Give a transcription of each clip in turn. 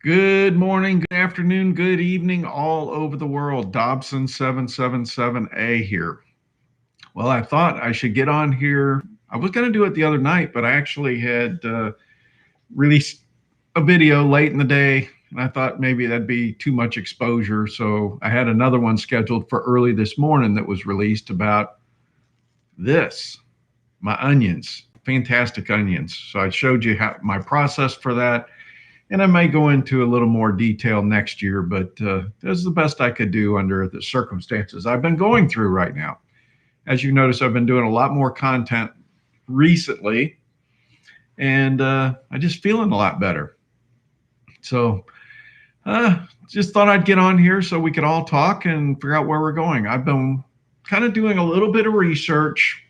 Good morning, good afternoon, good evening, all over the world. Dobson777a here. Well, I thought I should get on here. I was going to do it the other night, but I actually had released a video late in the day, and I thought maybe that'd be too much exposure. So I had another one scheduled for early this morning that was released about this, my onions, fantastic onions. So I showed you how my process for that. And I may go into a little more detail next year, but this is the best I could do under the circumstances I've been going through right now. As you notice, I've been doing a lot more content recently, and I just feeling a lot better. So just thought I'd get on here so we could all talk and figure out where we're going. I've been kind of doing a little bit of research,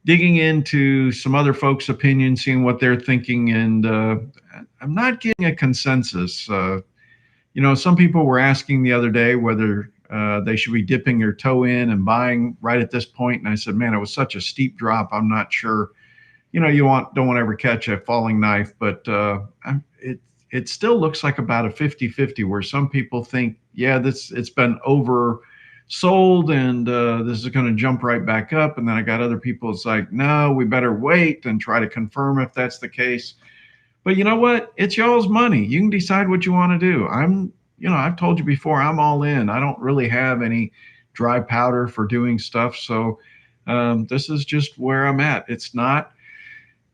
digging into some other folks' opinions, seeing what they're thinking, and I'm not getting a consensus. Some people were asking the other day whether they should be dipping their toe in and buying right at this point, and I said, man, it was such a steep drop. I'm not sure. You don't want to ever catch a falling knife, but it still looks like about a 50-50, where some people think, yeah, it's been oversold and this is going to jump right back up, and then I got other people, it's like, no, we better wait and try to confirm if that's the case. But you know what? It's y'all's money. You can decide what you want to do. I've told you before, I'm all in. I don't really have any dry powder for doing stuff. So this is just where I'm at. It's not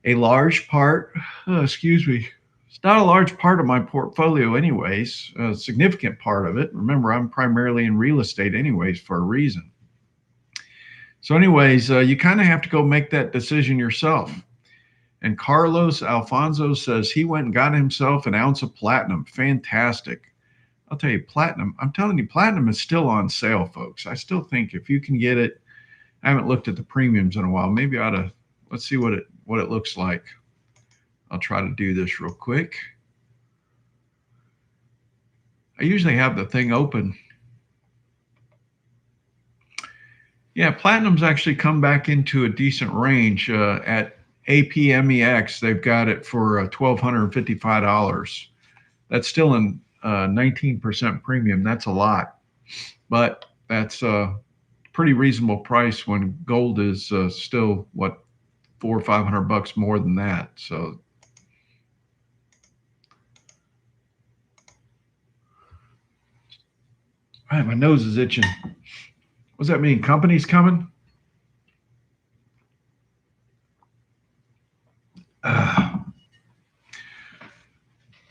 a large part, excuse me. It's not a large part of my portfolio anyways, a significant part of it. Remember, I'm primarily in real estate anyways for a reason. So anyways, you kind of have to go make that decision yourself. And Carlos Alfonso says he went and got himself an ounce of platinum. Fantastic. I'll tell you, platinum, I'm telling you, platinum is still on sale, folks. I still think if you can get it, I haven't looked at the premiums in a while. Maybe I ought to, let's see what it looks like. I'll try to do this real quick. I usually have the thing open. Yeah, platinum's actually come back into a decent range at APMEX. They've got it for $1,255. That's still in 19% premium. That's a lot, but that's a pretty reasonable price when gold is still what, $400 or $500 more than that. So all right, my nose is itching. What's that mean? Company's coming?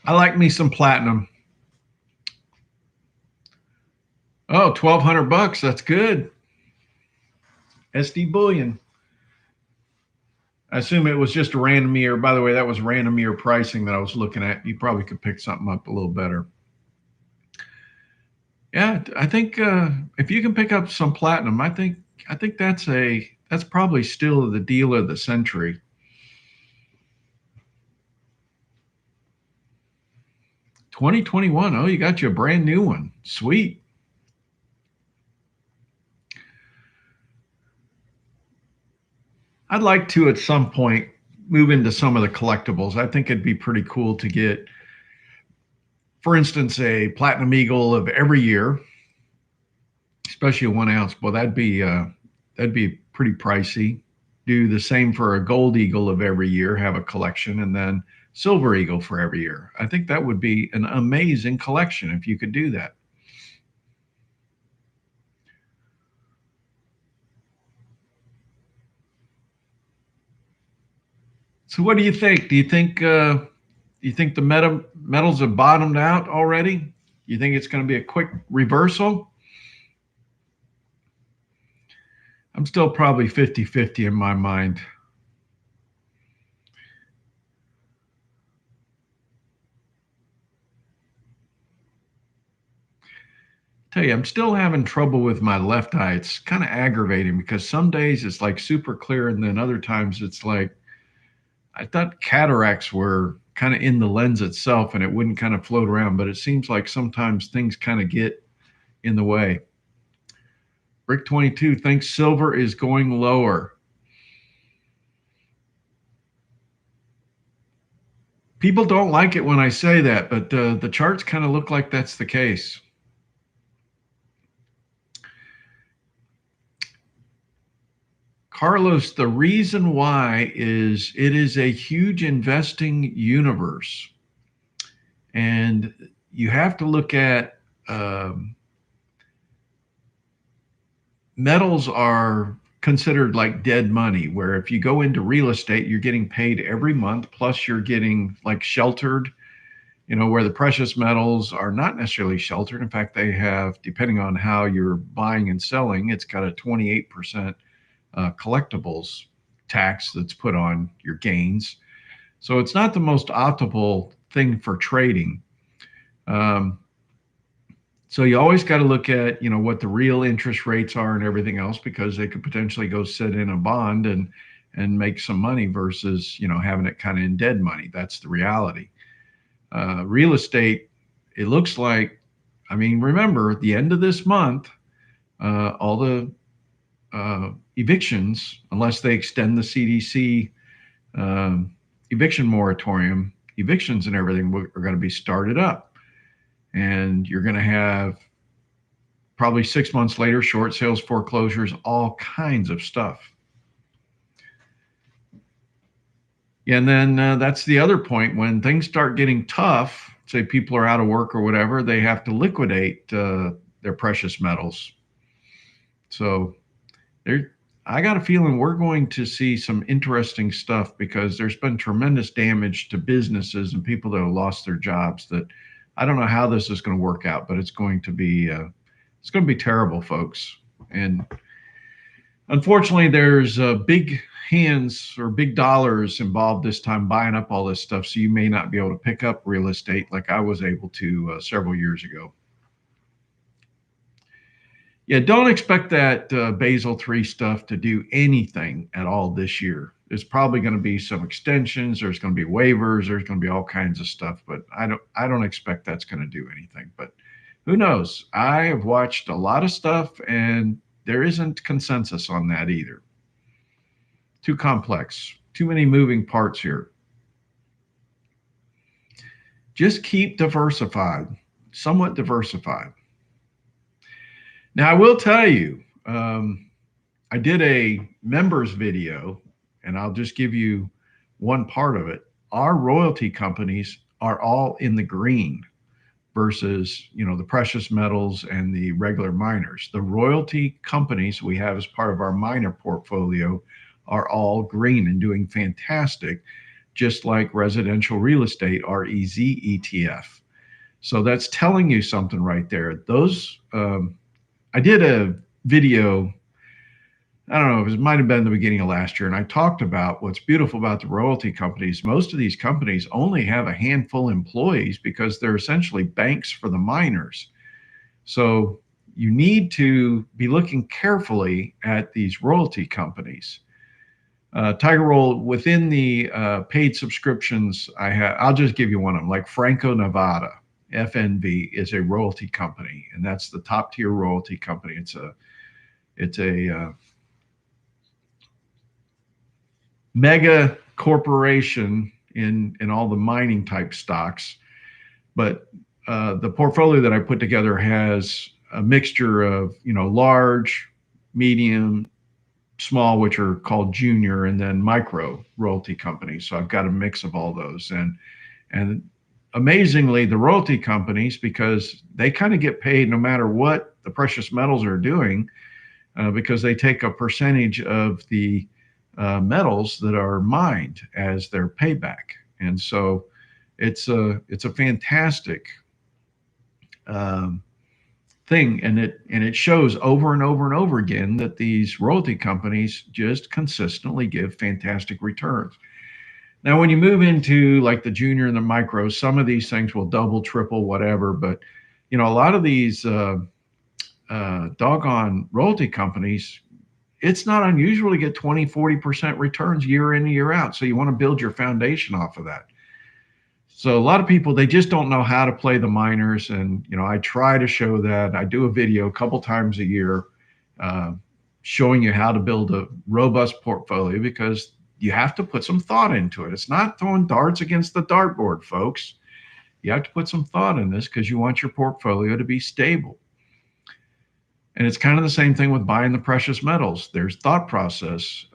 I like me some platinum. Oh, $1,200. That's good. SD bullion. I assume it was just a random year. By the way, that was random year pricing that I was looking at. You probably could pick something up a little better. Yeah, I think if you can pick up some platinum, I think that's probably still the deal of the century. $2021. Oh, you got you a brand new one. Sweet. I'd like to at some point move into some of the collectibles. I think it'd be pretty cool to get, for instance, a platinum eagle of every year, especially a 1 ounce. Well, that'd be pretty pricey. Do the same for a gold eagle of every year, have a collection, and then silver eagle for every year. I think that would be an amazing collection if you could do that. So what do you think? Do you think the metals have bottomed out already? You think it's going to be a quick reversal? I'm still probably 50-50 in my mind. Tell you, I'm still having trouble with my left eye. It's kind of aggravating because some days it's like super clear, and then other times it's like, I thought cataracts were kind of in the lens itself and it wouldn't kind of float around, but it seems like sometimes things kind of get in the way. Brick 22 thinks silver is going lower. People don't like it when I say that, but the charts kind of look like that's the case. Carlos, the reason why is it is a huge investing universe. And you have to look at metals are considered like dead money, where if you go into real estate, you're getting paid every month, plus you're getting like sheltered, where the precious metals are not necessarily sheltered. In fact, they have, depending on how you're buying and selling, it's got a 28% collectibles tax that's put on your gains. So it's not the most optimal thing for trading. So you always got to look at, what the real interest rates are and everything else, because they could potentially go sit in a bond and make some money versus, having it kind of in dead money. That's the reality. Real estate, it looks like, remember at the end of this month, all the evictions, unless they extend the CDC eviction moratorium, evictions and everything are going to be started up. And you're going to have probably 6 months later, short sales, foreclosures, all kinds of stuff. And then that's the other point. When things start getting tough, say people are out of work or whatever, they have to liquidate their precious metals. So I got a feeling we're going to see some interesting stuff, because there's been tremendous damage to businesses and people that have lost their jobs. That I don't know how this is going to work out, but it's going to be terrible, folks. And unfortunately, there's big hands or big dollars involved this time buying up all this stuff. So you may not be able to pick up real estate like I was able to several years ago. Yeah, don't expect that Basel III stuff to do anything at all this year. There's probably going to be some extensions. There's going to be waivers. There's going to be all kinds of stuff, but I don't expect that's going to do anything. But who knows? I have watched a lot of stuff, and there isn't consensus on that either. Too complex. Too many moving parts here. Just keep diversified, somewhat diversified. Now, I will tell you, I did a members video, and I'll just give you one part of it. Our royalty companies are all in the green versus, the precious metals and the regular miners. The royalty companies we have as part of our miner portfolio are all green and doing fantastic, just like residential real estate, REZ ETF. So that's telling you something right there. Those, I did a video, I don't know, it might have been the beginning of last year, and I talked about what's beautiful about the royalty companies. Most of these companies only have a handful of employees because they're essentially banks for the miners. So you need to be looking carefully at these royalty companies. Tiger Roll, within the paid subscriptions I have, I'll just give you one of them, like Franco Nevada. FNV is a royalty company, and that's the top tier royalty company. It's a mega corporation in all the mining type stocks. But the portfolio that I put together has a mixture of, large, medium, small, which are called junior, and then micro royalty companies. So I've got a mix of all those. And amazingly, the royalty companies, because they kind of get paid no matter what the precious metals are doing, because they take a percentage of the metals that are mined as their payback. And so it's a fantastic thing. And it shows over and over and over again that these royalty companies just consistently give fantastic returns. Now, when you move into like the junior and the micro, some of these things will double, triple, whatever. But, a lot of these doggone royalty companies, it's not unusual to get 20, 40% returns year in and year out. So you want to build your foundation off of that. So a lot of people, they just don't know how to play the miners. And, I try to show that. I do a video a couple times a year showing you how to build a robust portfolio, because you have to put some thought into it. It's not throwing darts against the dartboard, folks. You have to put some thought in this because you want your portfolio to be stable. And it's kind of the same thing with buying the precious metals. There's thought process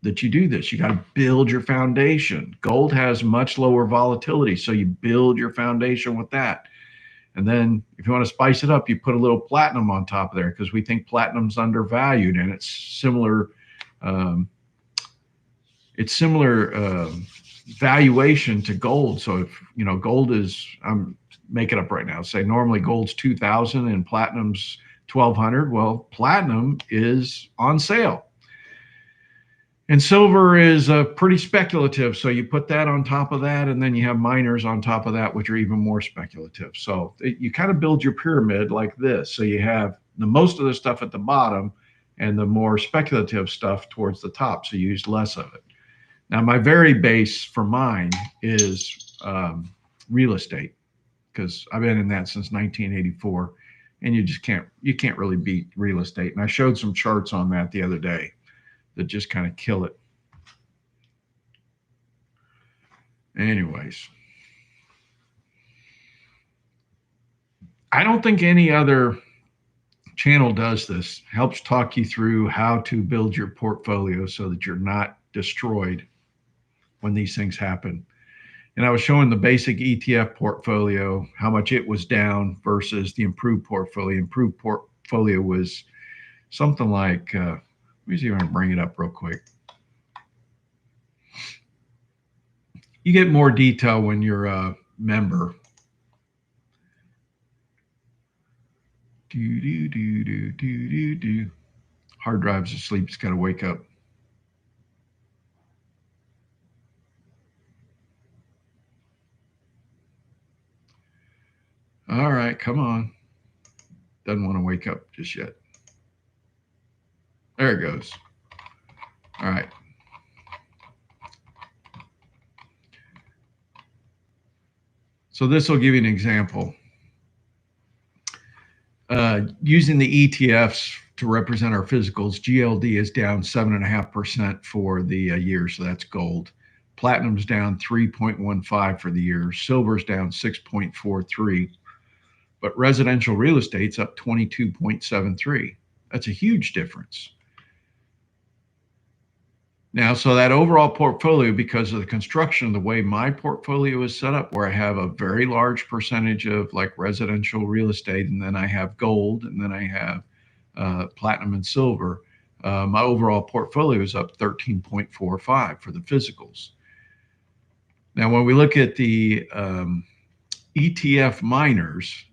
that you do this. You got to build your foundation. Gold has much lower volatility, so you build your foundation with that. And then if you want to spice it up, you put a little platinum on top of there because we think platinum's undervalued, and it's similar. Valuation to gold. So if you know gold is, I'm making up right now, say normally gold's 2,000 and platinum's 1,200. Well, platinum is on sale. And silver is pretty speculative. So you put that on top of that, and then you have miners on top of that, which are even more speculative. So you kind of build your pyramid like this. So you have the most of the stuff at the bottom and the more speculative stuff towards the top. So you use less of it. Now, my very base for mine is real estate, because I've been in that since 1984, and you can't really beat real estate. And I showed some charts on that the other day that just kind of kill it. Anyways, I don't think any other channel does this, helps talk you through how to build your portfolio so that you're not destroyed when these things happen. And I was showing the basic ETF portfolio, how much it was down versus the improved portfolio. Improved portfolio was something like, let me see if I can bring it up real quick. You get more detail when you're a member. Hard drive's asleep, it's got to wake up. All right, come on. Doesn't want to wake up just yet. There it goes. All right. So this will give you an example. Using the ETFs to represent our physicals, GLD is down 7.5% for the year, so that's gold. Platinum's down 3.15 for the year. Silver's down 6.43. But residential real estate's up 22.73. That's a huge difference. Now, so that overall portfolio, because of the construction of the way my portfolio is set up, where I have a very large percentage of like residential real estate, and then I have gold, and then I have platinum and silver, my overall portfolio is up 13.45 for the physicals. Now, when we look at the ETF miners,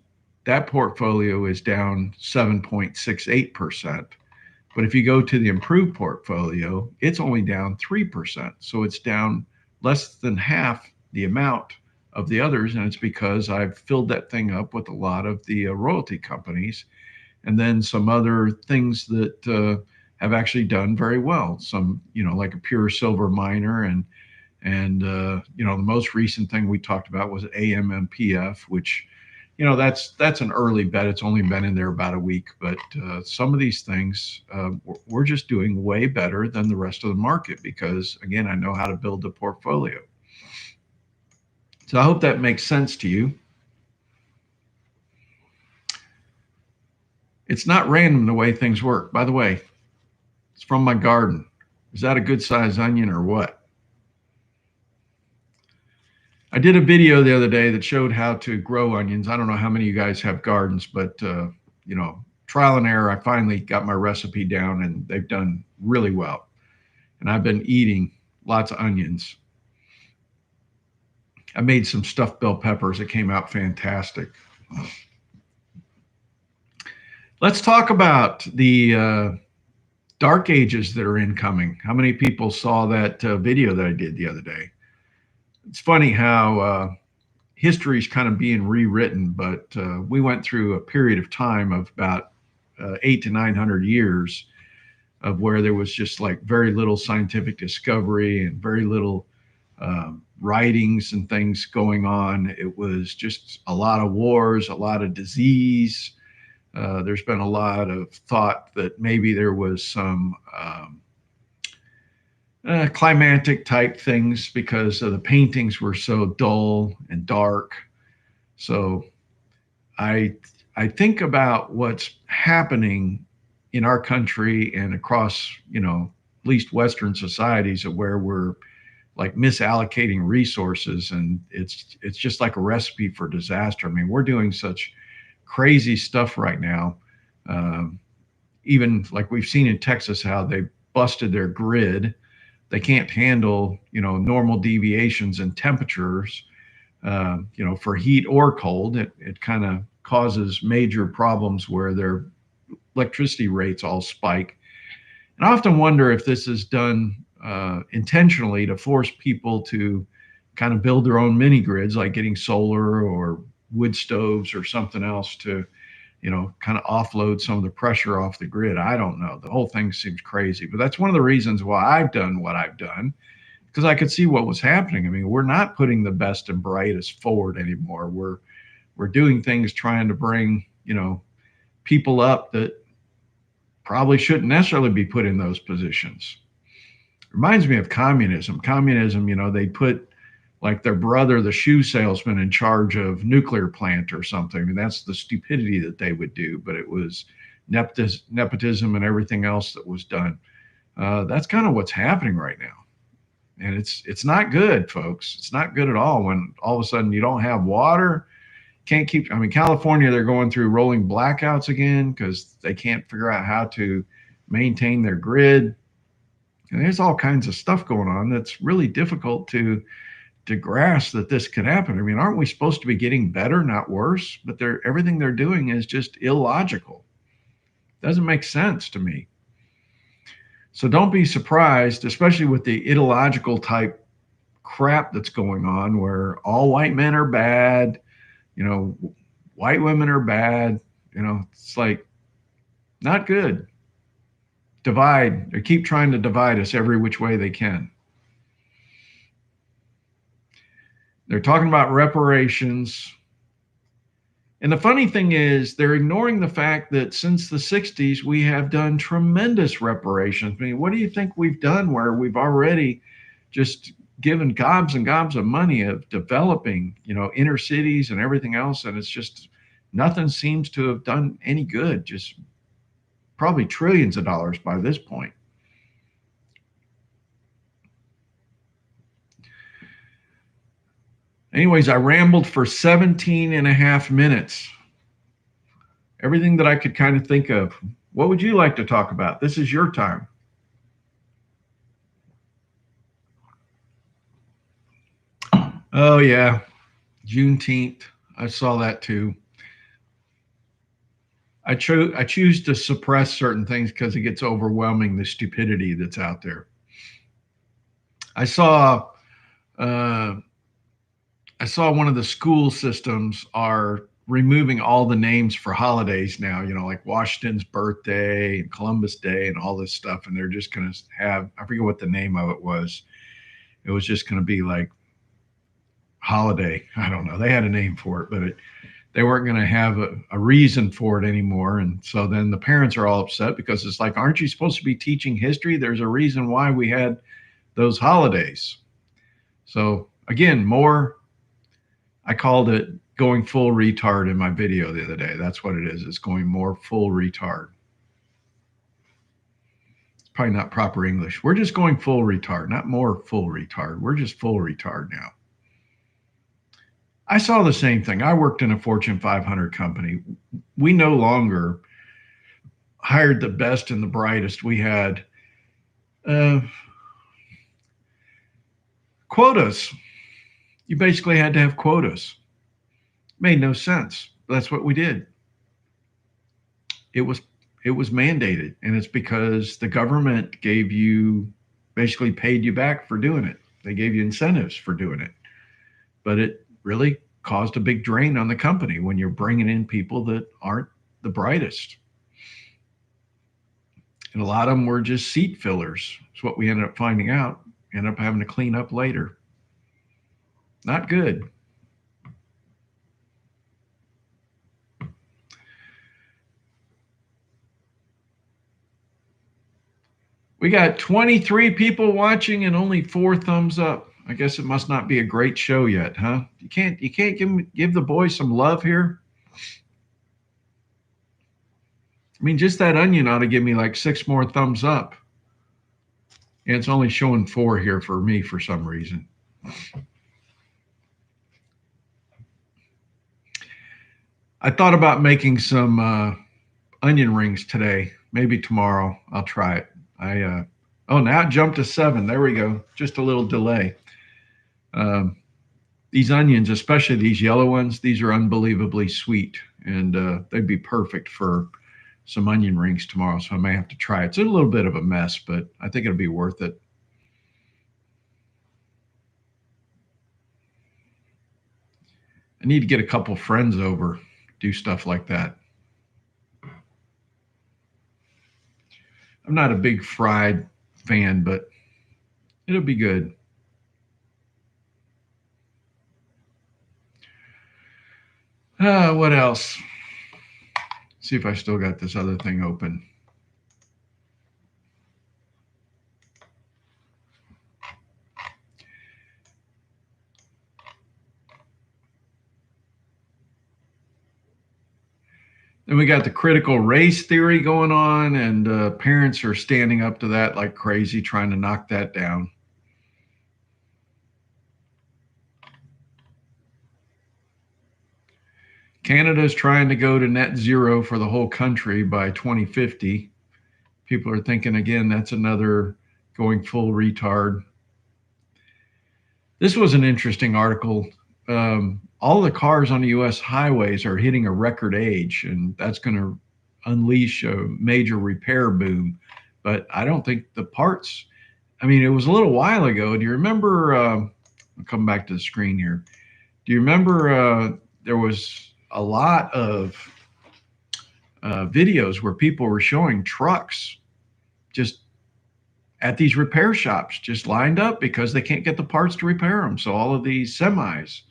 that portfolio is down 7.68%. But if you go to the improved portfolio, it's only down 3%. So it's down less than half the amount of the others. And it's because I've filled that thing up with a lot of the royalty companies, and then some other things that have actually done very well. Some, like a pure silver miner, and the most recent thing we talked about was AMMPF, which, that's an early bet. It's only been in there about a week, but some of these things we're just doing way better than the rest of the market because, again, I know how to build a portfolio. So I hope that makes sense to you. It's not random the way things work. By the way, it's from my garden. Is that a good size onion or what? I did a video the other day that showed how to grow onions. I don't know how many of you guys have gardens, but trial and error, I finally got my recipe down, and they've done really well. And I've been eating lots of onions. I made some stuffed bell peppers that came out fantastic. Let's talk about the dark ages that are incoming. How many people saw that video that I did the other day? It's funny how history is kind of being rewritten, but we went through a period of time of about 800 to 900 years of where there was just like very little scientific discovery and very little writings and things going on. It was just a lot of wars, a lot of disease. There's been a lot of thought that maybe there was some climatic type things because the paintings were so dull and dark. So I I think about what's happening in our country and across, at least Western societies, where we're like misallocating resources, and it's just like a recipe for disaster. I mean, we're doing such crazy stuff right now. Um, Even like we've seen in Texas, how they busted their grid. They can't handle, normal deviations in temperatures, for heat or cold. It kind of causes major problems where their electricity rates all spike. And I often wonder if this is done intentionally to force people to kind of build their own mini grids, like getting solar or wood stoves or something else to, kind of offload some of the pressure off the grid. I don't know. The whole thing seems crazy, but that's one of the reasons why I've done what I've done, because I could see what was happening. I mean, we're not putting the best and brightest forward anymore. We're doing things trying to bring, people up that probably shouldn't necessarily be put in those positions. Reminds me of communism. Communism, they put like their brother, the shoe salesman, in charge of nuclear plant or something. I mean, that's the stupidity that they would do, but it was nepotism and everything else that was done. That's kind of what's happening right now. And it's not good, folks. It's not good at all when all of a sudden you don't have water. Can't keep, I mean, California, they're going through rolling blackouts again because they can't figure out how to maintain their grid. And there's all kinds of stuff going on that's really difficult to grasp that this could happen. I mean, aren't we supposed to be getting better, not worse? But everything they're doing is just illogical. Doesn't make sense to me. So don't be surprised, especially with the ideological type crap that's going on, where all white men are bad, white women are bad. It's like not good. Divide, or keep trying to divide us every which way they can. They're talking about reparations. And the funny thing is, they're ignoring the fact that since the 60s, we have done tremendous reparations. I mean, what do you think we've done where we've already just given gobs and gobs of money of developing, inner cities and everything else? And it's just nothing seems to have done any good, just probably trillions of dollars by this point. Anyways, I rambled for 17 and a half minutes. Everything that I could kind of think of. What would you like to talk about? This is your time. Oh, yeah. Juneteenth. I saw that too. I choose to suppress certain things because it gets overwhelming, the stupidity that's out there. I saw one of the school systems are removing all the names for holidays now, like Washington's birthday and Columbus Day and all this stuff. And they're just going to have, I forget what the name of it was. It was just going to be like holiday. I don't know. They had a name for it, but they weren't going to have a reason for it anymore. And so then the parents are all upset because it's like, aren't you supposed to be teaching history? There's a reason why we had those holidays. So again, I called it going full retard in my video the other day. That's what it is. It's going more full retard. It's probably not proper English. We're just going full retard, not more full retard. We're just full retard now. I saw the same thing. I worked in a Fortune 500 company. We no longer hired the best and the brightest. We had quotas. You basically had to have quotas. Made no sense. That's what we did. It was mandated, and it's because the government basically paid you back for doing it. They gave you incentives for doing it. But it really caused a big drain on the company when you're bringing in people that aren't the brightest. And a lot of them were just seat fillers. It's what we ended up finding out. Ended up having to clean up later. Not good. We got 23 people watching and only 4 thumbs up. I guess it must not be a great show yet, huh? You can't give the boys some love here. I mean, just that onion ought to give me like 6 more thumbs up. And it's only showing 4 here for me for some reason. I thought about making some onion rings today. Maybe tomorrow I'll try it. Oh, now it jumped to 7. There we go. Just a little delay. These onions, especially these yellow ones, these are unbelievably sweet, and they'd be perfect for some onion rings tomorrow. So I may have to try it. It's a little bit of a mess, but I think it'll be worth it. I need to get a couple friends over, do stuff like that. I'm not a big fried fan, but it'll be good. What else? See if I still got this other thing open. Then we got the critical race theory going on, and parents are standing up to that like crazy, trying to knock that down. Canada is trying to go to net zero for the whole country by 2050. People are thinking, again, that's another going full retard. This was an interesting article. All the cars on the U.S. highways are hitting a record age, and that's going to unleash a major repair boom. But I don't think the parts, I mean, it was a little while ago. Do you remember, I'll come back to the screen here. Do you remember there was a lot of videos where people were showing trucks just at these repair shops, just lined up because they can't get the parts to repair them. So all of these semis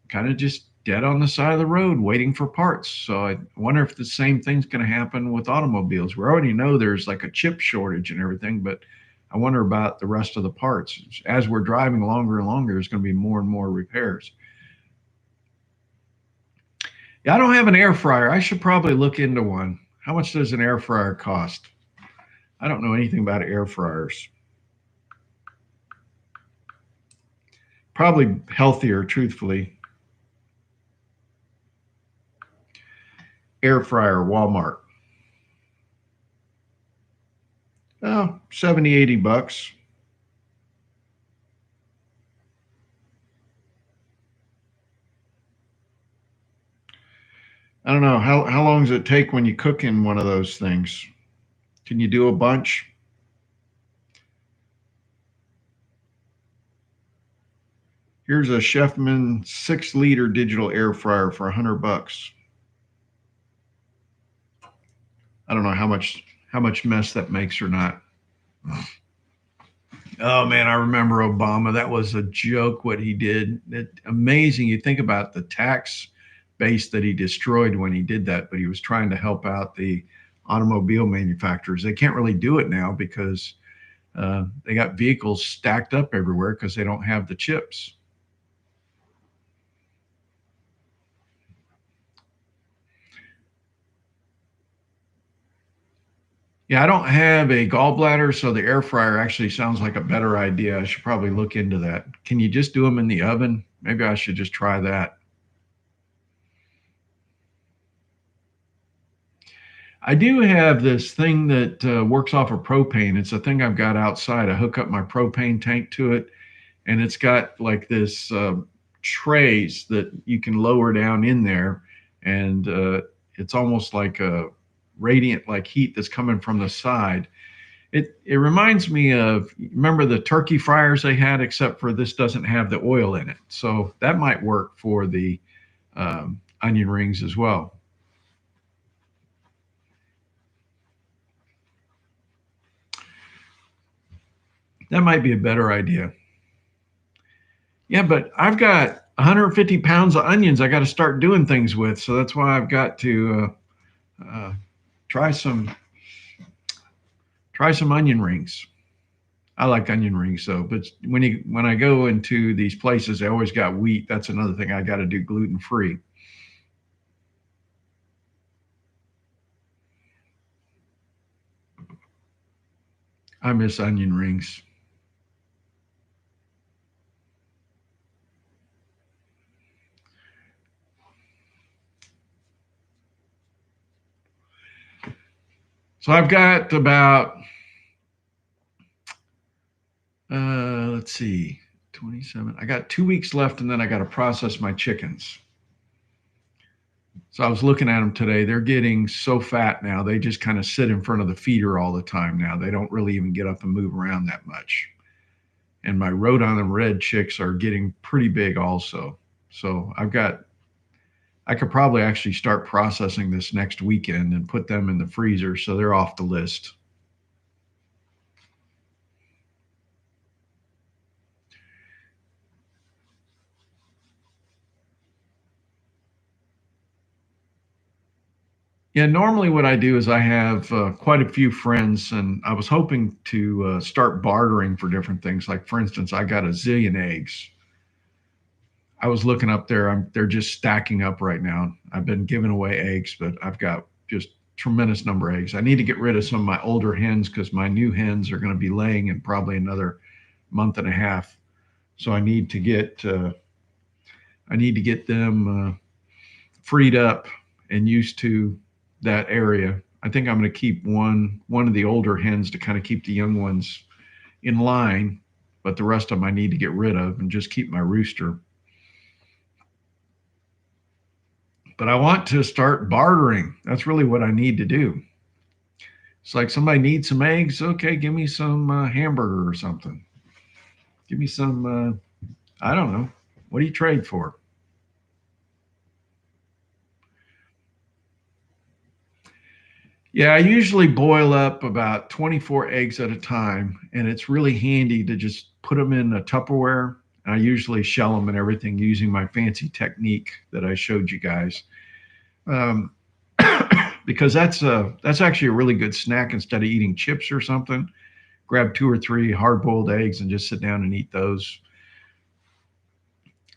kind of just dead on the side of the road waiting for parts. So I wonder if the same thing's going to happen with automobiles. We already know there's like a chip shortage and everything, but I wonder about the rest of the parts. As we're driving longer and longer, there's going to be more and more repairs. Yeah, I don't have an air fryer. I should probably look into one. How much does an air fryer cost? I don't know anything about air fryers. Probably healthier, truthfully. Air fryer, Walmart. Oh, 70, 80 bucks. I don't know. How long does it take when you cook in one of those things? Can you do a bunch? Here's a Chefman 6-liter digital air fryer for 100 bucks. I don't know how much mess that makes or not. Oh man, I remember Obama. That was a joke what he did. Amazing. You think about the tax base that he destroyed when he did that, but he was trying to help out the automobile manufacturers. They can't really do it now because they got vehicles stacked up everywhere because they don't have the chips. Yeah, I don't have a gallbladder, so the air fryer actually sounds like a better idea. I should probably look into that. Can you just do them in the oven? Maybe I should just try that. I do have this thing that works off of propane. It's a thing I've got outside. I hook up my propane tank to it, and it's got like this trays that you can lower down in there, and it's almost like a radiant like heat that's coming from the side. It reminds me of, remember the turkey fryers they had, except for this doesn't have the oil in it. So that might work for the onion rings as well. That might be a better idea. Yeah, but I've got 150 pounds of onions I got to start doing things with. So that's why I've got to try some onion rings. I like onion rings though, but when I go into these places, they always got wheat. That's another thing I got to do gluten free. I miss onion rings. So I've got about let's see, 27. I got 2 weeks left, and then I got to process my chickens. So I was looking at them today. They're getting so fat now. They just kind of sit in front of the feeder all the time now. They don't really even get up and move around that much. And my Rhode Island red chicks are getting pretty big also. So I could probably actually start processing this next weekend and put them in the freezer so they're off the list. Yeah, normally what I do is I have quite a few friends, and I was hoping to start bartering for different things. Like, for instance, I got a zillion eggs. I was looking up there; they're just stacking up right now. I've been giving away eggs, but I've got just tremendous number of eggs. I need to get rid of some of my older hens because my new hens are going to be laying in probably another month and a half. So I need to get them freed up and used to that area. I think I'm going to keep one of the older hens to kind of keep the young ones in line, but the rest of them I need to get rid of and just keep my rooster. But I want to start bartering. That's really what I need to do. It's like somebody needs some eggs. Okay, give me some hamburger or something. Give me some, I don't know. What do you trade for? Yeah, I usually boil up about 24 eggs at a time, and it's really handy to just put them in a Tupperware. I usually shell them and everything using my fancy technique that I showed you guys, um, because that's actually a really good snack instead of eating chips or something. Grab 2 or 3 hard-boiled eggs and just sit down and eat those.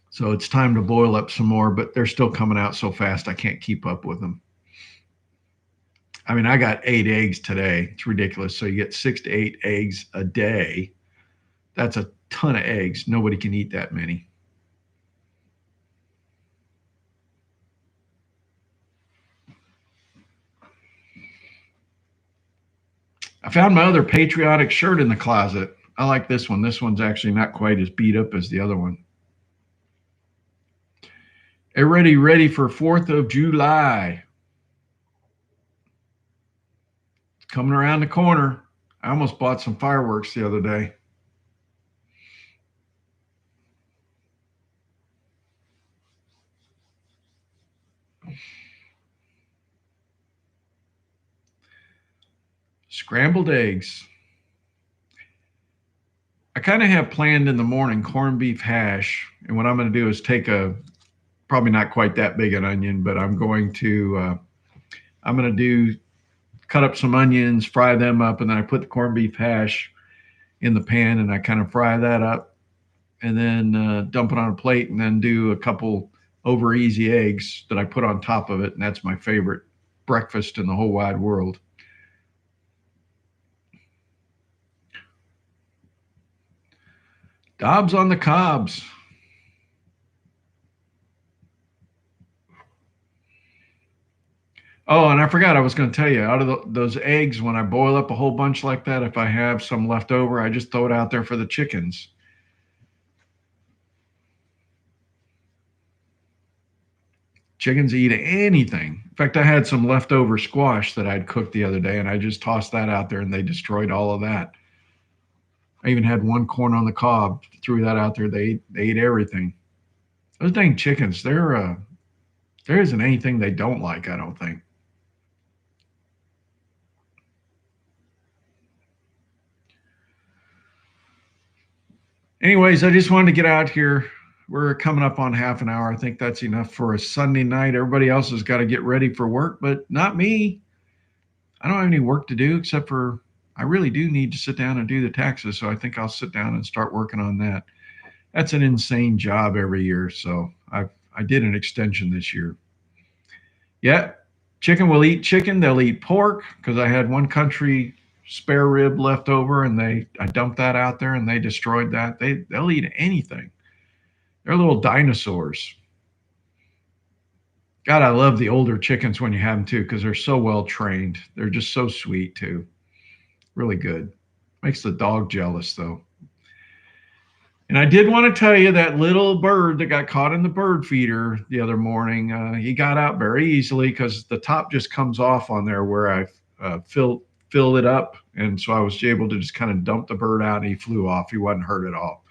So it's time to boil up some more, but they're still coming out so fast I can't keep up with them. I mean, I got 8 eggs today. It's ridiculous. So you get 6 to 8 eggs a day. That's a ton of eggs. Nobody can eat that many. I found my other patriotic shirt in the closet. I like this one. This one's actually not quite as beat up as the other one. Everybody ready for 4th of July? It's coming around the corner. I almost bought some fireworks the other day. Scrambled eggs. I kind of have planned in the morning corned beef hash. And what I'm going to do is take probably not quite that big an onion, but I'm going to cut up some onions, fry them up, and then I put the corned beef hash in the pan and I kind of fry that up and then dump it on a plate and then do a couple over easy eggs that I put on top of it. And that's my favorite breakfast in the whole wide world. Dobbs on the cobs. Oh, and I forgot I was going to tell you, out of those eggs, when I boil up a whole bunch like that, if I have some left over, I just throw it out there for the chickens. Chickens eat anything. In fact, I had some leftover squash that I'd cooked the other day, and I just tossed that out there, and they destroyed all of that. I even had one corn on the cob, threw that out there. They ate everything. Those dang chickens, there isn't anything they don't like, I don't think. Anyways, I just wanted to get out here. We're coming up on half an hour. I think that's enough for a Sunday night. Everybody else has got to get ready for work, but not me. I don't have any work to do except for I really do need to sit down and do the taxes. So I think I'll sit down and start working on that. That's an insane job every year. So I did an extension this year. Yeah, chicken will eat chicken. They'll eat pork because I had one country spare rib left over, and I dumped that out there, and they destroyed that. They'll eat anything. They're little dinosaurs. God, I love the older chickens when you have them too because they're so well trained. They're just so sweet too. Really good. Makes the dog jealous though. And I did want to tell you that little bird that got caught in the bird feeder the other morning, he got out very easily because the top just comes off on there where I filled it up. And so I was able to just kind of dump the bird out and he flew off. He wasn't hurt at all.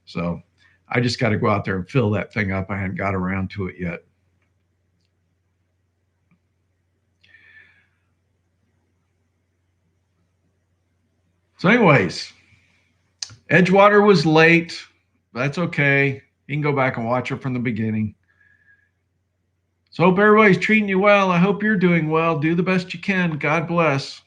So I just got to go out there and fill that thing up. I hadn't got around to it yet. So anyways, Edgewater was late. That's okay. You can go back and watch it from the beginning. So hope everybody's treating you well. I hope you're doing well. Do the best you can. God bless.